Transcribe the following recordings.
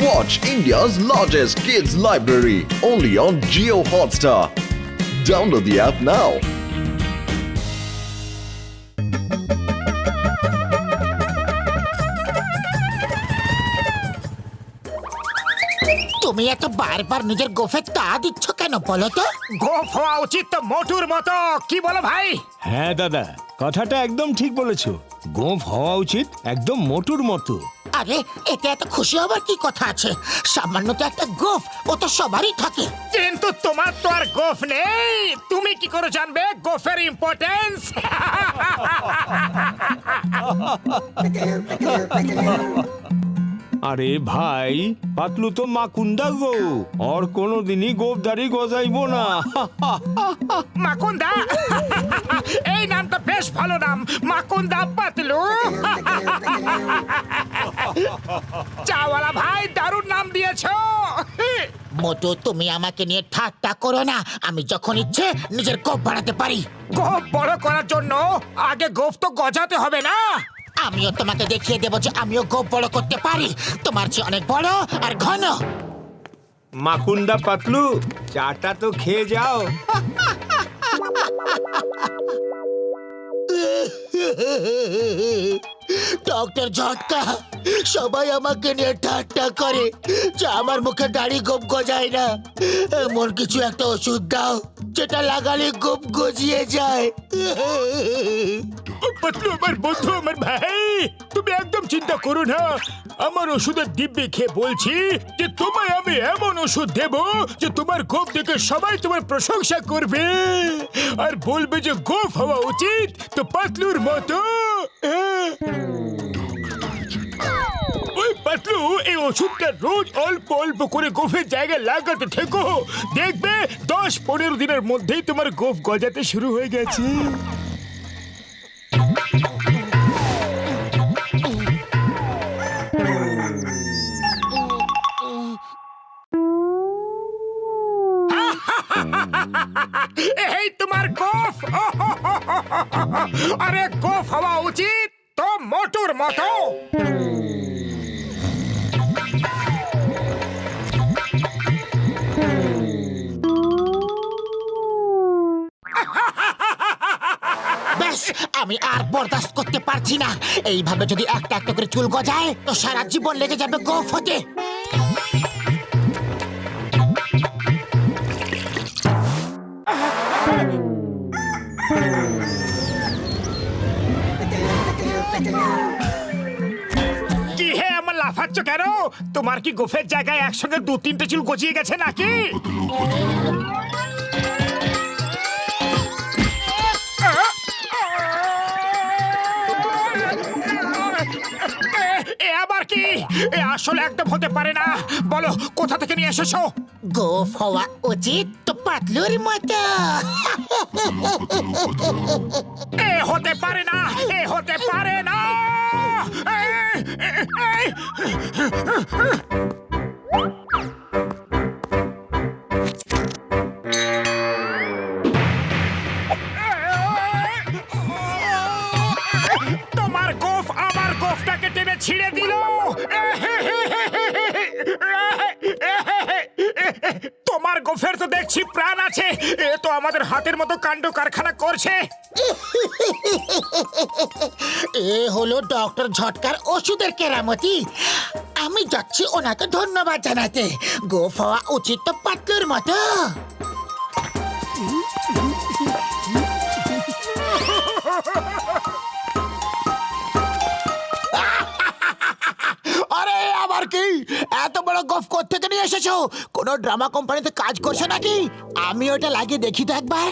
Watch India's largest kids library only on Jio Hotstar. Download the app now. তুমি এত বারবার নিজের গোফে তা দিচ্ছ কেন বলো তো? গোফ হওয়া উচিত তো মোটুর মতো, কি বলো ভাই? হ্যাঁ দাদা, কথাটা একদম ঠিক বলেছো। গোঁফ হওয়া উচিত একদম মোটুর মতো। আরে এতে এত খুশি হবার কি কথা আছে? সামান্য তো একটা গোফ, ও তো সবারই থাকে। কিন্তু তোমার তো আর গোফ নেই, তুমি কি করে জানবে গোফের ইম্পর্টেন্স? আরে ভাই, পাতলু তো মাকুন্দা গো, আর কোনোদিনই গোফদারি গজাইবো না। মাকুন্দা, এই নামটা বেশ ভালো নাম, মাকুন্দা পাতলু। চাওয়ালা ভাই, দারুণ নাম দিয়েছো। মোটু, তুমি আমাকে নিয়ে ঠাট্টা করো না। আমি যখন ইচ্ছে নিজের গোফ বাড়াতে পারি। গোফ বড় করার জন্য আগে গোফ তো গজাতে হবে না? আমিও তোমাকে দেখিয়ে দেবো যে আমিও গোফ বড় করতে পারি, তোমার চেয়ে অনেক বড় আর ঘন। মাকুন্দা পাতলু, চাটা তো খেয়ে যাও। ডক্টর ঝটকা, সবাই আমাকে নিয়ে ঠাট্টা করে যে আমার মুখে দাড়ি গোপ গজায় না। এমন কিছু একটা ওষুধ দাও যেটা লাগালে গোপ গজিয়ে যায়। পাতলু আমার বন্ধু, আমার ভাই, তুমি একদম চিন্তা করো না। আমার ওষুধের দিব্যি খেয়ে বলছি যে তোমায় আমি এমন ওষুধ দেব যে তোমার গোফ দেখে সবাই তোমার প্রশংসা করবে আর বলবে যে গোফ হওয়া উচিত তো পাতলুর মতো। ওই পাতলু, এই ওষুধটা রোজ অল্প অল্প করে গোফের জায়গায় লাগাতে থেকো, দেখবে 10-15 দিনের মধ্যেই তোমার গোফ গজাতে শুরু হয়ে গেছে। এই তোমার গোফ। আরে গোফ হওয়া উচিত তো মোটুর মতো। ব্যাস, আমি আর বরদাস্ত করতে পারছি না। এইভাবে যদি একটা একটা করে চুল গজায় তো সারা জীবন লেগে যাবে গোফ হতে। কি হে, আমার লাফাচ্ছ কেন? তোমার কি গোফের জায়গায় একসঙ্গে 2-3টে চুল গজিয়ে গেছে নাকি? এ আবার কি? এ আসলে একদম হতে পারে না। বলো, কোথা থেকে নিয়ে এসেছো? গোফ হওয়া উচিত তো পাতলুর মতো। এ হতে পারে না, এ হতে পারে না। তোমার গোফ আমার গোফটাকে টেনে ছিঁড়ে দিল। তোমার গোফের তো দেখছি প্রাণ আছে, এ তো আমাদের হাতের মতো কাণ্ড কারখানা করছে। এ হলো ডক্টর ঝটকার ওষুধের কেরামতি। আমি যাচ্ছি ওনাকে ধন্যবাদ জানাতে। গোফ হওয়া উচিত তো পাতলুর মতো। আরে আবার কি? এত বড় গোফ কোত্থেকে নিয়ে এসেছো? কোনো ড্রামা কোম্পানিতে কাজ করছো নাকি? আমি ওটা লাগিয়ে দেখি তো একবার।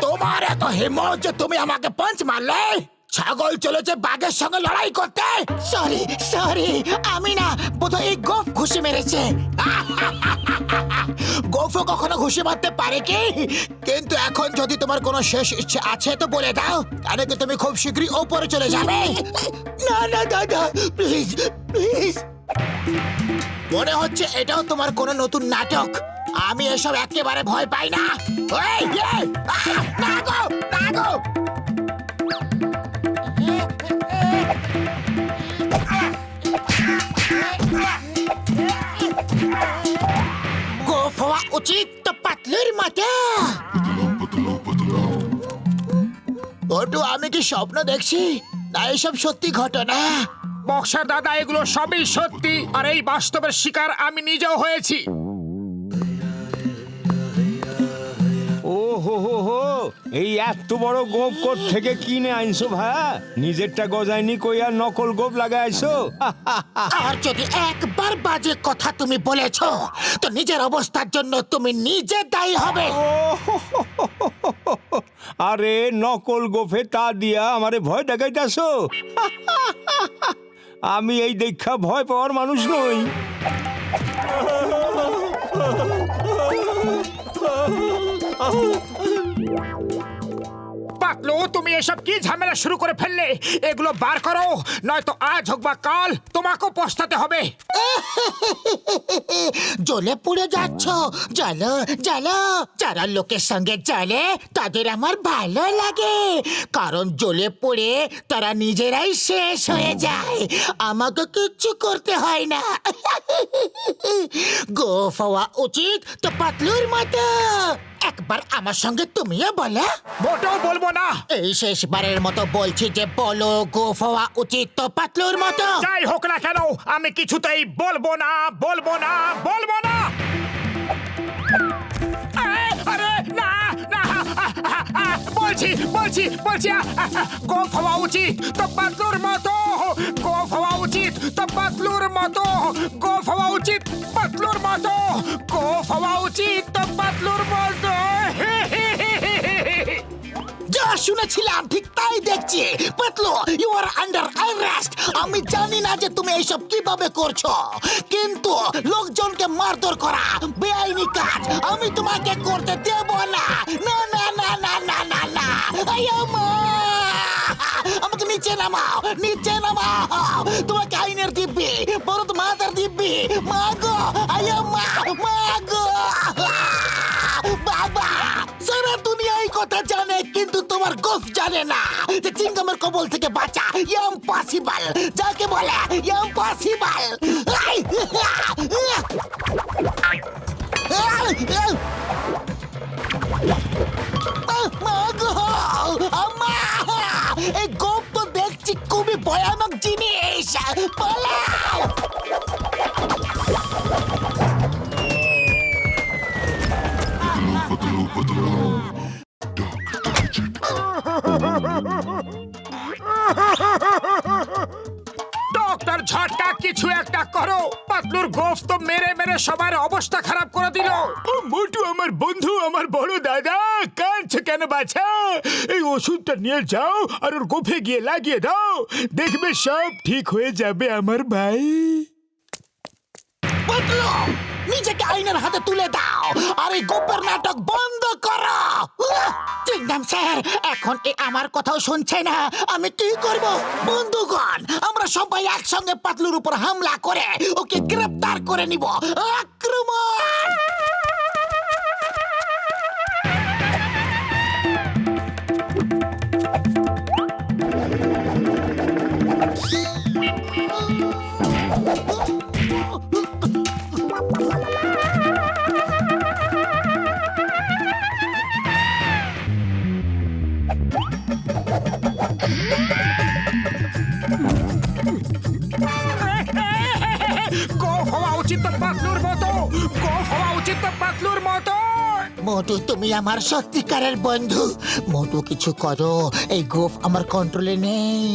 তোমার এত হিম্মত যে তুমি আমাকে পাঞ্চ মারলে? ছাগল চলেছে বাঘের সঙ্গে লড়াই করতে। সরি সরি, আমি না, বোধহয় এই গোফ ঘুষি মেরেছে। গোফও কখনো ঘুষি মারতে পারে কি? কিন্তু এখন যদি তোমার কোনো শেষ ইচ্ছে আছে তো বলে দাও, তাহলে কি তুমি খুব শীঘ্রই ওপরে চলে যাবে? না না দাদা, প্লিজ প্লিজ। মনে হচ্ছে এটাও তোমার কোনো নতুন নাটক। আমি এসব একেবারে ভয় পাই না। না গো, না গো। স্বপ্ন দেখছি না এসব সত্যি ঘটনা? বক্সার দাদা, এগুলো সবই সত্যি, আর এই বাস্তবের শিকার আমি নিজেও হয়েছি। ও হো, এই এত বড় গোপ কোথ থেকে কিনে আনছো ভাই? নিজেরটা গজায়নি কই আর নকল গোপ লাগাই আইছো? আর যদি একবার বাজে কথা তুমি বলেছো তো নিজের অবস্থার জন্য তুমি নিজে দায়ী হবে। ও হো হো হো হো হো। আরে নকল গোফে তা দিয়া আমারে ভয় দেখাইতাছো? আমি এই দেখা ভয় পাওয়ার মানুষ নই। পাতলু, তুমি এসব কি ঝামেলা শুরু করে ফেললে? এগুলো বার করো, নয়তো আজ হোক বা কাল তোমাকেও পস্তাতে হবে। জ্বলে পুড়ে যাচ্ছ। জ্বালো জ্বালো। যারা লোকের সঙ্গে জ্বলে তাদের আমার ভালো লাগে, কারণ জ্বলে পুড়ে তারা নিজেরাই শেষ হয়ে যায়, আমাকে কিচ্ছু করতে হয় না। গোফ হওয়া উচিত তো পাতলুর মতো। একবার আমার সঙ্গে তুমিও বলো। মোটেও বলবো না। এই শেষবারের মতো বলছি যে বলো গোফ হওয়া উচিত তো পাতলুর মতো। যাই হোক না কেন, আমি কিছুতেই বলবো না, বলবো না, বলবো না। আরে না না, বলছি বলছি বলছি, গোফ হওয়া উচিত তো পাতলুর মতো, গোফ হওয়া উচিত তো পাতলুর মতো, গোফ হওয়া উচিত পাতলুর মতো, গোফ হওয়া উচিত তো পাতলুর মতো। যা শুনেছিলাম ঠিক তাই দেখছি। Patlu, you are under arrest. আমি জানি না যে তুমি এইসব কিভাবে করছো, কিন্তু লোকজনকে মারধর করা বেআইনি কাজ আমি তোমাকে করতে দেব না। না না না না না না না। আইয়া মা, আমাকে নিচে নামাও, নিচে নামাও। তোমাকে আইনের দিব্যি, বড় মাতার দিব্যি। মা গো, আইয়া মা, মা গো। বাবা, সারা দুনিয়া এই কথা জানে, কিন্তু তোমার গোফ জানে না যে চিংগামের কবল থেকে বাঁচা ইম্পসিবল। যাকে বলে ইম্পসিবল। এই গোফ তো দেখছি খুবই ভয়ানক জিনিস। পালাও। ডক্টর ঝটকা, কিছু একটা করো। পাতলুর গোফ তো মেরে মেরে সবার অবস্থা খারাপ করে দিল। মোটু আমার বন্ধু, আমার বড় দাদা, কাঁদছে কেন বাছা? এই ওষুধটা নিয়ে যাও আর ওর গোফে গিয়ে লাগিয়ে দাও, দেখবে সব ঠিক হয়ে যাবে আমার ভাই। পাতলু, নিজেকে আইনের হাতে তুলে দাও আর এই গোপের নাটক বন্ধ করো। চিংগাম স্যার এখন আমার কথাও শুনছে না, আমি কি করব? বন্ধুগণ, আমরা সবাই একসঙ্গে পাতলুর উপর হামলা করে ওকে গ্রেফতার করে নিব। আক্রমণ! গোফ হওয়া উচিত তো পাতলুর মতো, গোফ হওয়া উচিত তো পাতলুর মতো। মোটু, তুমি আমার সত্যিকারের বন্ধু। মোটু, কিছু করো, এই গোফ আমার কন্ট্রোলে নেই।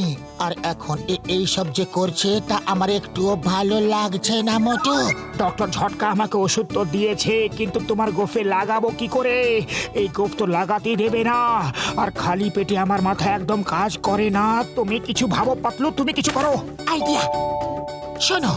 আর এখন এই সব যে করছে তা আমার একটুও ভালো লাগছে না মোটু। ডক্টর ঝটকা আমাকে ওষুধ তো দিয়েছে, কিন্তু তোমার গোফে লাগাবো কি করে? এই গোফ তো লাগাতেই দেবে না, আর খালি পেটে আমার মাথা একদম কাজ করে না। তুমি কিছু ভাবো পাতলু, তুমি কিছু করো। আইডিয়া, শোনো।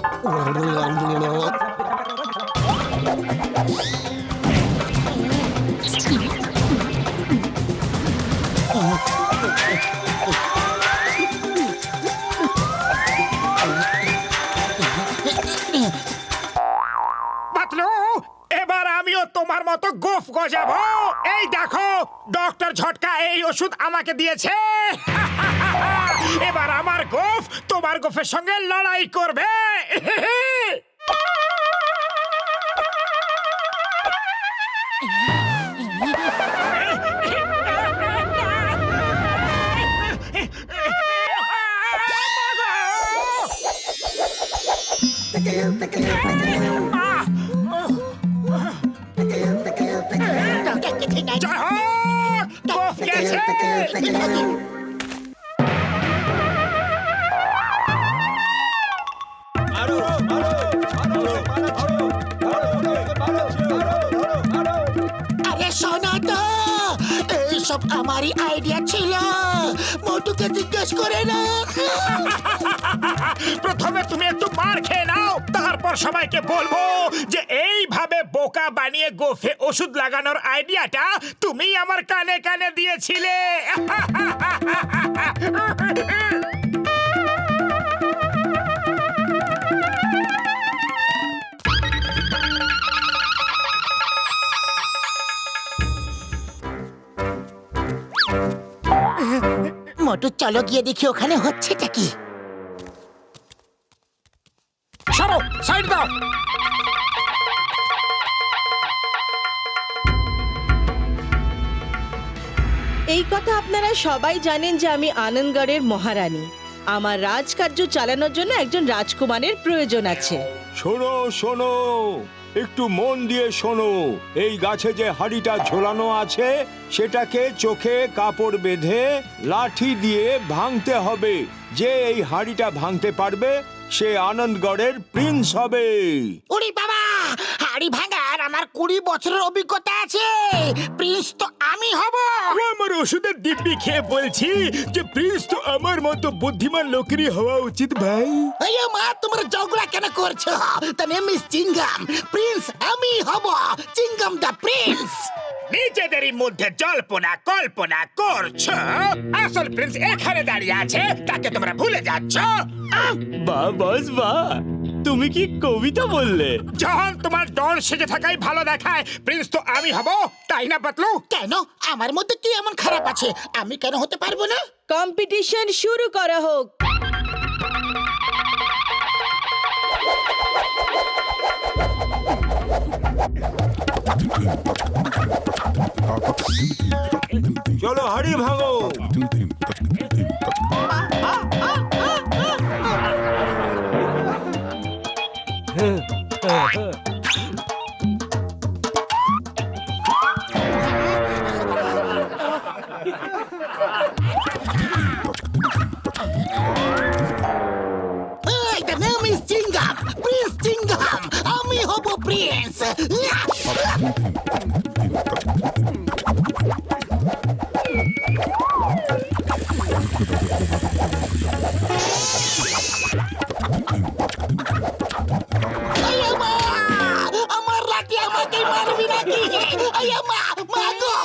পাতলু, এবার আমিও তোমার মতো গোফ গজাবো। এই দেখো, ডক্টর ঝটকা এই ওষুধ আমাকে দিয়েছে। এবার আমার গোফ তোমার গোফের সঙ্গে লড়াই করবে। জয় হোক! গোফ গেছে! আরে শোনো তো, এইসব আমারই আইডিয়া ছিল। মোটুকে জিজ্ঞেস করে না। প্রথমে তুমি একটু মার খেয়ে নাও, তারপর সবাইকে বলবো যে এইভাবে বোকা বানিয়ে গোফে ওষুধ লাগানোর আইডিয়াটা তুমি আমার কানে কানে দিয়েছিলে। মোটু চলো গিয়ে দেখি ওখানে হচ্ছেটা কি। সরো, সাইড দাও। এই কথা আপনারা সবাই জানেন যে আমি আনন্দগড়ের মহারানী। আমার রাজকার্য চালানোর জন্য একজন রাজকুমারের প্রয়োজন আছে। শোনো শোনো, একটু মন দিয়ে শোনো। এই গাছে যে হাড়িটা ঝোলানো আছে সেটাকে চোখে কাপড় বেঁধে লাঠি দিয়ে ভাঙতে হবে। যে এই হাড়িটা ভাঙতে পারবে সে আনন্দগড়ের প্রিন্স হবে। ওরে বাবা, হাড়ি ভাঙার আমার 20 বছরের অভিজ্ঞতা আছে। প্রিন্স তো আমি হব। আমার ওষুধের দিব্যি খেয়ে বলছি যে প্রিন্স তো আমার মতো বুদ্ধিমান লোকেরই হওয়া উচিত ভাই। আইয়া মা, তোমরা ঝগড়া কেন করছো? তার নেম ইজ চিঙ্গাম। প্রিন্স আমি হব, চিঙ্গাম দ্য প্রিন্স। নিজেদেরই মধ্যে জল্পনা কল্পনা করছো। আসল প্রিন্স এখানে দাঁড়িয়ে আছে, তাকে তোমরা ভুলে যাচ্ছ। বাহ বস বাহ, তুমি কি কবিতা বললে? যখন তোমার ডর সেজে থাকাই ভালো দেখায়, প্রিন্স তো আমি হব, তাই না পাতলু? কেন? আমার মধ্যে কি এমন খারাপ আছে? আমি কেন হতে পারবো না? কম্পিটিশন শুরু করা হোক। চলো হাড়ি ভাঙো। The name is Chingam, Prince Chingam. আমি হব প্রিন্স। আইয়া মা, আমার লাঠি আমাকে মারবি নাকি? আইয়া মা, মা গো।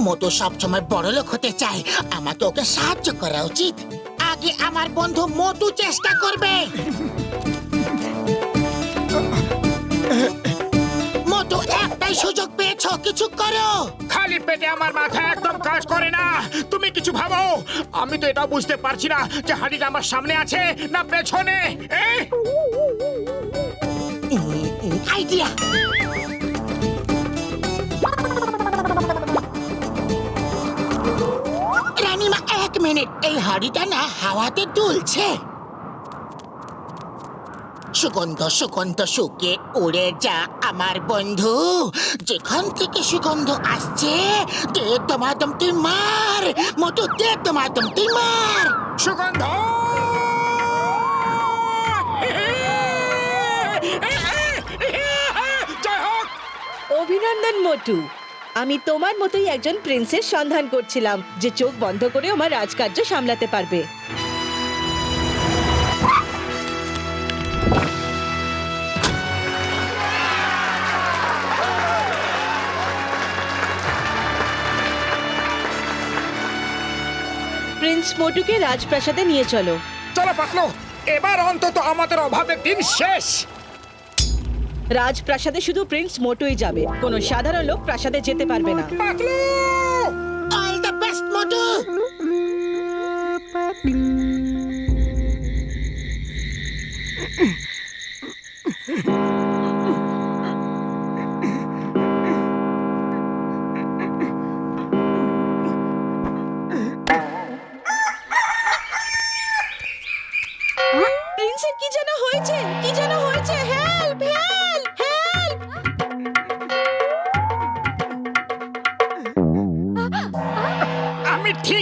মোটু সবসময় বড় লোক হতে চায়, আমাকে ওকে সাহায্য করা উচিত। আগে আমার বন্ধু মোটু চেষ্টা করবে। মোটু, একটাই সুযোগ পেয়েছো, কিছু করো। খালি পেটে আমার মাথা একদম কাজ করে না। তুমি কিছু ভাবো। আমি তো এটা বুঝতে পারছি না যে হাড়িটা আমার সামনে আছে না পেছনে। আইডিয়া। রানীমা, 1 মিনিট। এই হাড়িটা না হাওয়াতে দুলছে। সুগন্ধ সুগন্ধ শুকে উড়ে যা আমার বন্ধু। যেখান থেকে সুগন্ধ আসছে, দে দমাদম তুই মার। মোটু, দে দমাদম তুই মার। সুগন্ধ! জয় হোক! অভিনন্দন মোটু। আমি তোমার মতোই একজন প্রিন্সের সন্ধান করছিলাম যে চোখ বন্ধ করে আমার রাজকার্য সামলাতে পারবে। প্রিন্স মোটুকে রাজপ্রাসাদে নিয়ে চলো। চলো পাতলু, এবার অন্তত আমাদের অভাবের দিন শেষ। রাজপ্রাসাদে শুধু প্রিন্স মোটুই যাবে, কোনো সাধারণ লোক প্রাসাদে যেতে পারবে না। পাতলু! অল দ্য বেস্ট মোটু।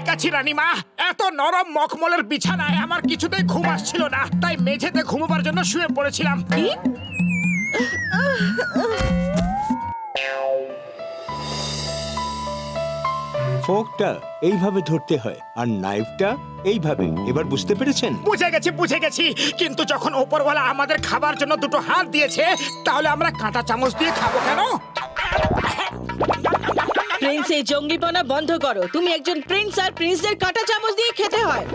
ঠিক আছে রানীমা, এত নরম মখমলের বিছানায় আমার কিছুতেই ঘুম আসছিল না, তাই মেঝেতে ঘুমোবার জন্য শুয়ে পড়েছিলাম। কি? ফোকটা এইভাবে ধরতে হয় আর নাইফটা এইভাবে। এবার বুঝতে পেরেছেন? বুঝে গেছি, কিন্তু যখন ওপরওয়ালা আমাদের খাবার জন্য দুটো হাত দিয়েছে, তাহলে আমরা কাঁটা চামচ দিয়ে খাবো কেন? প্রিন্স, এই জঙ্গিপনা বন্ধ করো। তুমি একজন প্রিন্স, আর প্রিন্সদের কাঁটা চামচ দিয়ে খেতে হয়।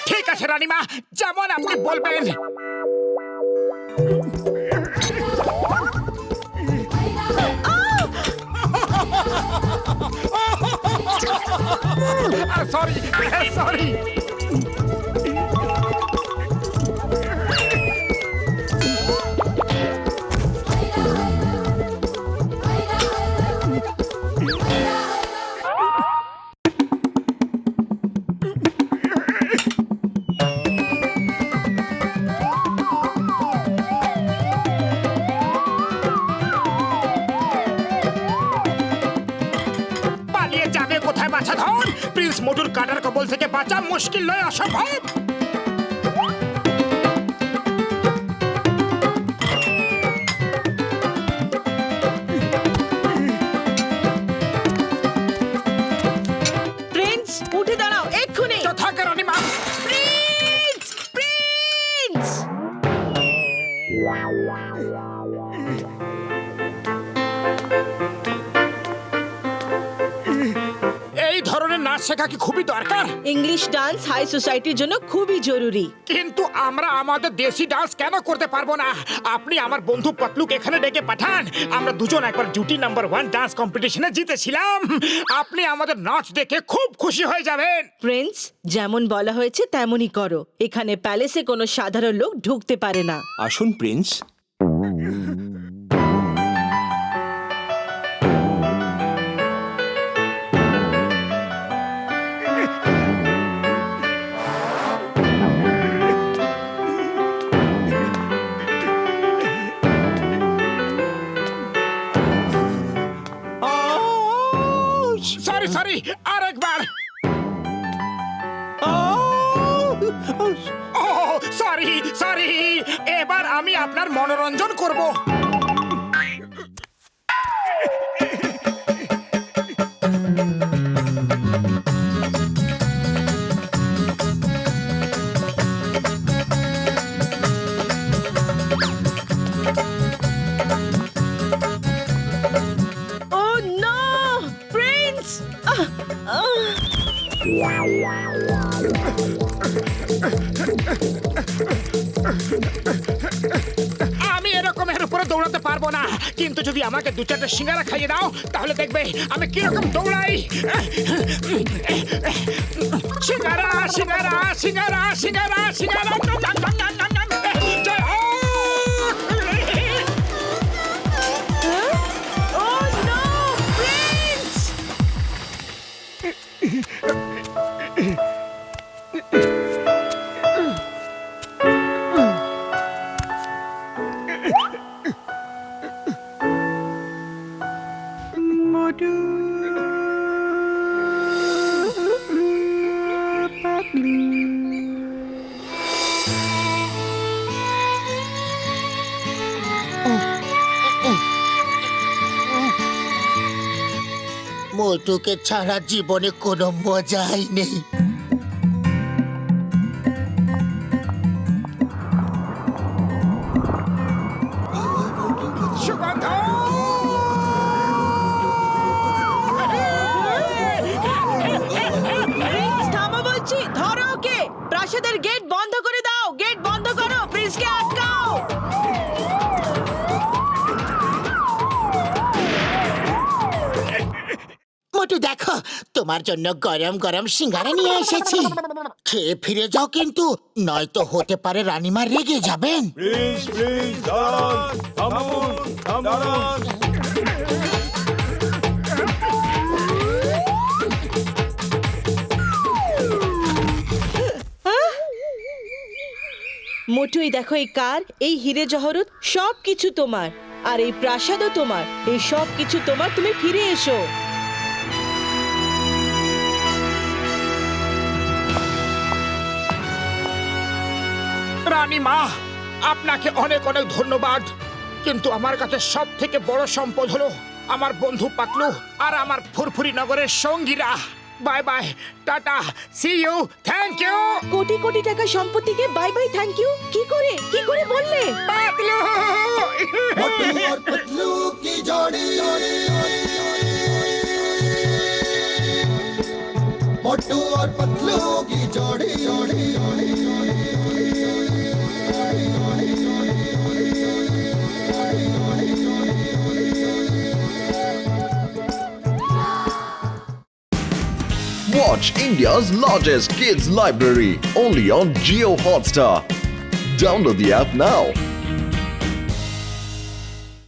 ঠিক আছে রানীমা, যেমন আপনি বলবেন। সরি। পালিয়ে যাবে কোথায় বাছাধন? প্রিন্স মোটুর কাটার কবল থেকে বাঁচা মুশকিল নয়, অসম্ভব। প্রিন্স, উঠে দাঁড়াও এক্ষুনি। যথাকে রানীমা। Prince, Prince. এই ধরনের নাচ শেখা কি খুবই দরকার? ইংলিশ ডান্স হাই সোসাইটির জন্য খুবই জরুরি। কিন্তু আমরা আমাদের দেশি ডান্স কেন করতে পারবো না? আপনি আমার বন্ধু পতলুকে এখানে ডেকে পাঠান। আমরা দুজন একবার জুটি নাম্বার 1 ডান্স কম্পিটিশনে জিতেছিলাম। আপনি আমাদের নাচ দেখে খুব খুশি হয়ে যাবেন। প্রিন্স, যেমন বলা হয়েছে তেমনই করো। এখানে প্যালেসে কোনো সাধারণ লোক ঢুকতে পারে না। আসুন প্রিন্স। সরি, আরেকবার। ও সরি, এবার আমি আপনার মনোরঞ্জন করব। ও নো, প্রিন্স! আমি এরকমের উপরে দৌড়াতে পারবো না, কিন্তু যদি আমাকে 2-4টা সিঙ্গারা খাইয়ে দাও, তাহলে দেখবে আমি কিরকম দৌড়াই। সিঙ্গারা, সিঙ্গারা, সিঙ্গারা, সিঙ্গারা, সিঙ্গারা। জয় হোক! ও নো, প্রিন্স! মোটুকে ছাড়া জীবনে কোনো মজাই নেই। সুগন্ধ! প্রিন্স, থামো বলছি। ধরো ওকে। প্রাসাদের গেট বন্ধ করে দাও। গেট বন্ধ করো। প্রিন্সকে আটকাও। মোটু, দেখো তোমার জন্য গরম গরম সিঙ্গারা নিয়ে এসেছি। খেয়ে ফিরে যাও কিন্তু, নয়তো হতে পারে রানীমা রেগে যাবেন। প্লিজ দাঁড়ান, থামুন। মোটুই দেখো, এই কার, এই হিরে জহরত সব কিছু তোমার, আর এই প্রাসাদও তোমার। এই সব কিছু তোমার। তুমি ফিরে এসো। রানী মা আপনাকে অনেক অনেক ধন্যবাদ কিন্তু আমার কাছে সব থেকে বড় সম্পদ হলো আমার বন্ধু পাতলু আর আমার ফুরফুরি নগরের সঙ্গীরা bye bye tata see you thank you crore crore টাকা সম্পত্তিকে বাই বাই থ্যাংক ইউ কি করে বললে পাতলু मोटू और पतलू की जोड़ी मोटू और पतलू की जोड़ी Watch India's largest kids library only on Geo Hotstar. Download the app now.